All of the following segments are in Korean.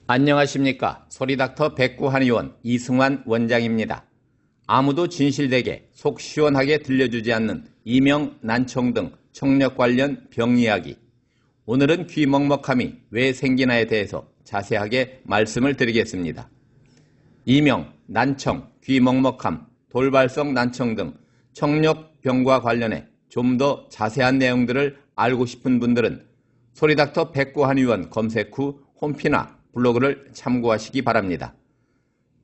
안녕하십니까. 소리닥터 백구 한의원 이승환 원장입니다. 아무도 진실되게 속 시원하게 들려주지 않는 이명, 난청 등 청력 관련 병 이야기. 오늘은 귀 먹먹함이 왜 생기나에 대해서 자세하게 말씀을 드리겠습니다. 이명, 난청, 귀 먹먹함, 돌발성 난청 등 청력병과 관련해 좀 더 자세한 내용들을 알고 싶은 분들은 소리닥터 백구 한의원 검색 후 홈피나 블로그를 참고하시기 바랍니다.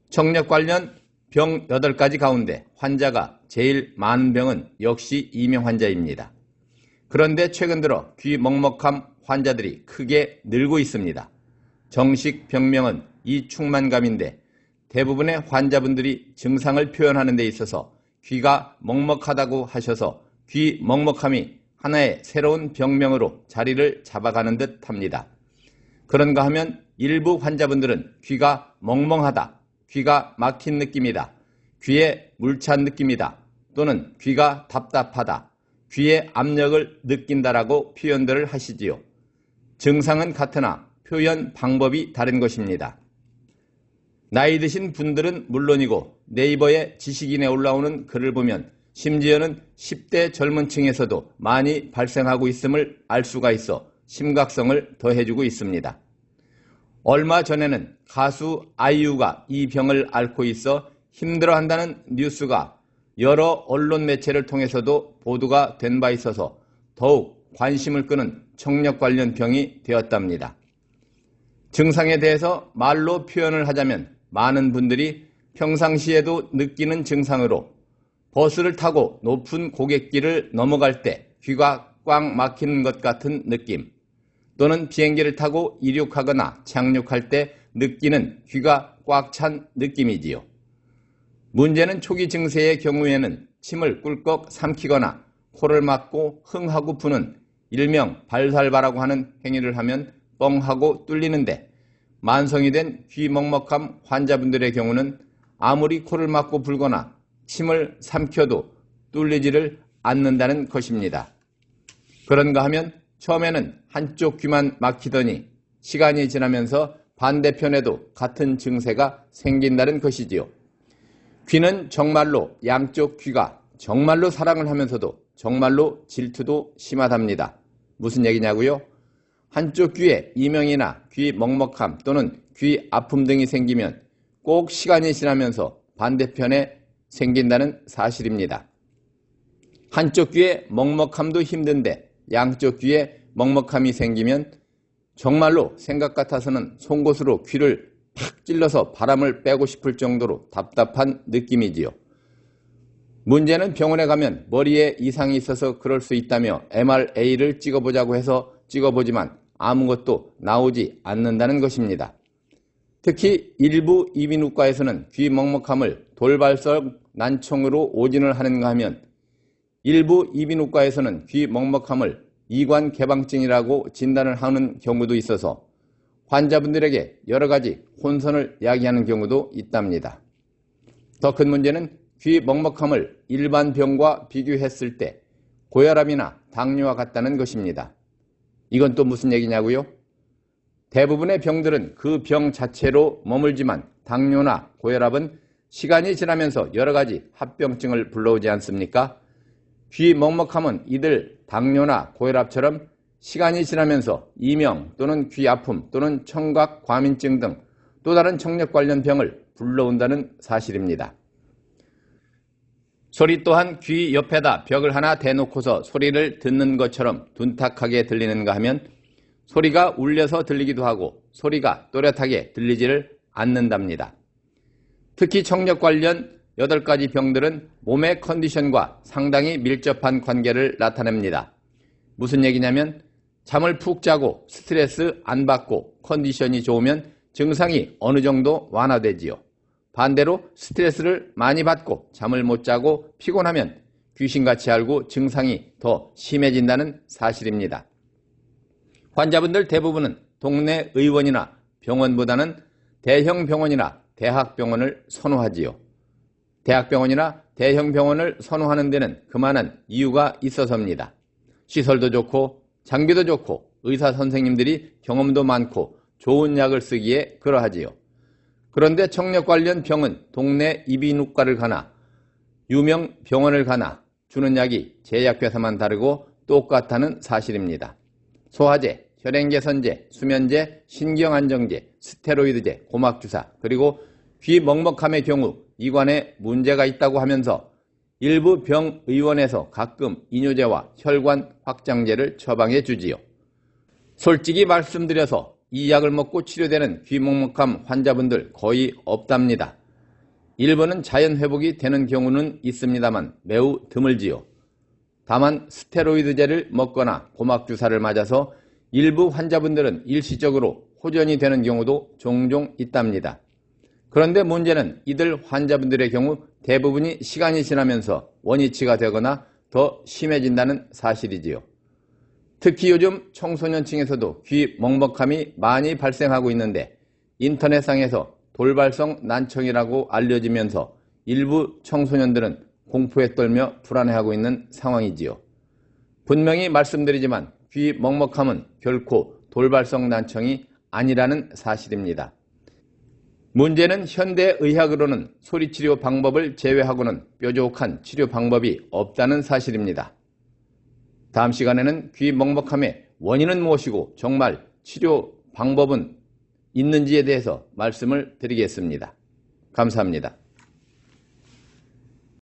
청력 관련 병 8가지 가운데 환자가 제일 많은 병은 역시 이명 환자입니다. 그런데 최근 들어 귀 먹먹함 환자들이 크게 늘고 있습니다. 정식 병명은 이충만감인데 대부분의 환자분들이 증상을 표현하는 데 있어서 귀가 먹먹하다고 하셔서 귀 먹먹함이 하나의 새로운 병명으로 자리를 잡아가는 듯 합니다. 그런가 하면 일부 환자분들은 귀가 멍멍하다, 귀가 막힌 느낌이다, 귀에 물찬 느낌이다, 또는 귀가 답답하다, 귀에 압력을 느낀다라고 표현들을 하시지요. 증상은 같으나 표현 방법이 다른 것입니다. 나이 드신 분들은 물론이고 네이버에 지식인에 올라오는 글을 보면 심지어는 10대 젊은 층에서도 많이 발생하고 있음을 알 수가 있어 심각성을 더해주고 있습니다. 얼마 전에는 가수 아이유가 이 병을 앓고 있어 힘들어한다는 뉴스가 여러 언론 매체를 통해서도 보도가 된 바 있어서 더욱 관심을 끄는 청력 관련 병이 되었답니다. 증상에 대해서 말로 표현을 하자면 많은 분들이 평상시에도 느끼는 증상으로 버스를 타고 높은 고갯길을 넘어갈 때 귀가 꽉 막히는 것 같은 느낌, 또는 비행기를 타고 이륙하거나 착륙할 때 느끼는 귀가 꽉 찬 느낌이지요. 문제는 초기 증세의 경우에는 침을 꿀꺽 삼키거나 코를 막고 흥하고 푸는 일명 발살바라고 하는 행위를 하면 뻥하고 뚫리는데, 만성이 된 귀 먹먹함 환자분들의 경우는 아무리 코를 막고 불거나 침을 삼켜도 뚫리지를 않는다는 것입니다. 그런가 하면 처음에는 한쪽 귀만 막히더니 시간이 지나면서 반대편에도 같은 증세가 생긴다는 것이지요. 귀는 정말로 양쪽 귀가 정말로 사랑을 하면서도 정말로 질투도 심하답니다. 무슨 얘기냐고요? 한쪽 귀에 이명이나 귀 먹먹함 또는 귀 아픔 등이 생기면 꼭 시간이 지나면서 반대편에 생긴다는 사실입니다. 한쪽 귀에 먹먹함도 힘든데 양쪽 귀에 먹먹함이 생기면 정말로 생각 같아서는 송곳으로 귀를 팍 찔러서 바람을 빼고 싶을 정도로 답답한 느낌이지요. 문제는 병원에 가면 머리에 이상이 있어서 그럴 수 있다며 MRA를 찍어보자고 해서 찍어보지만 아무것도 나오지 않는다는 것입니다. 특히 일부 이비인후과에서는 귀 먹먹함을 돌발성 난청으로 오진을 하는가 하면 일부 이비인후과에서는 귀 먹먹함을 이관 개방증이라고 진단을 하는 경우도 있어서 환자분들에게 여러 가지 혼선을 야기하는 경우도 있답니다. 더 큰 문제는 귀 먹먹함을 일반 병과 비교했을 때 고혈압이나 당뇨와 같다는 것입니다. 이건 또 무슨 얘기냐고요? 대부분의 병들은 그 병 자체로 머물지만 당뇨나 고혈압은 시간이 지나면서 여러 가지 합병증을 불러오지 않습니까? 귀 먹먹함은 이들 당뇨나 고혈압처럼 시간이 지나면서 이명 또는 귀 아픔 또는 청각 과민증 등 또 다른 청력 관련 병을 불러온다는 사실입니다. 소리 또한 귀 옆에다 벽을 하나 대놓고서 소리를 듣는 것처럼 둔탁하게 들리는가 하면 소리가 울려서 들리기도 하고 소리가 또렷하게 들리지를 않는답니다. 특히 청력 관련 8가지 병들은 몸의 컨디션과 상당히 밀접한 관계를 나타냅니다. 무슨 얘기냐면 잠을 푹 자고 스트레스 안 받고 컨디션이 좋으면 증상이 어느 정도 완화되지요. 반대로 스트레스를 많이 받고 잠을 못 자고 피곤하면 귀신같이 앓고 증상이 더 심해진다는 사실입니다. 환자분들 대부분은 동네 의원이나 병원보다는 대형 병원이나 대학병원을 선호하지요. 대학병원이나 대형 병원을 선호하는 데는 그만한 이유가 있어서입니다. 시설도 좋고 장비도 좋고 의사 선생님들이 경험도 많고 좋은 약을 쓰기에 그러하지요. 그런데 청력 관련 병은 동네 이비인후과를 가나 유명 병원을 가나 주는 약이 제약회사만 다르고 똑같다는 사실입니다. 소화제, 혈행개선제, 수면제, 신경안정제, 스테로이드제, 고막주사, 그리고 귀 먹먹함의 경우 이관에 문제가 있다고 하면서 일부 병의원에서 가끔 이뇨제와 혈관 확장제를 처방해 주지요. 솔직히 말씀드려서 이 약을 먹고 치료되는 귀 먹먹함 환자분들 거의 없답니다. 일부는 자연 회복이 되는 경우는 있습니다만 매우 드물지요. 다만 스테로이드제를 먹거나 고막주사를 맞아서 일부 환자분들은 일시적으로 호전이 되는 경우도 종종 있답니다. 그런데 문제는 이들 환자분들의 경우 대부분이 시간이 지나면서 원위치가 되거나 더 심해진다는 사실이지요. 특히 요즘 청소년층에서도 귀 먹먹함이 많이 발생하고 있는데 인터넷상에서 돌발성 난청이라고 알려지면서 일부 청소년들은 공포에 떨며 불안해하고 있는 상황이지요. 분명히 말씀드리지만 귀 먹먹함은 결코 돌발성 난청이 아니라는 사실입니다. 문제는 현대의학으로는 소리치료 방법을 제외하고는 뾰족한 치료 방법이 없다는 사실입니다. 다음 시간에는 귀 먹먹함의 원인은 무엇이고 정말 치료 방법은 있는지에 대해서 말씀을 드리겠습니다. 감사합니다.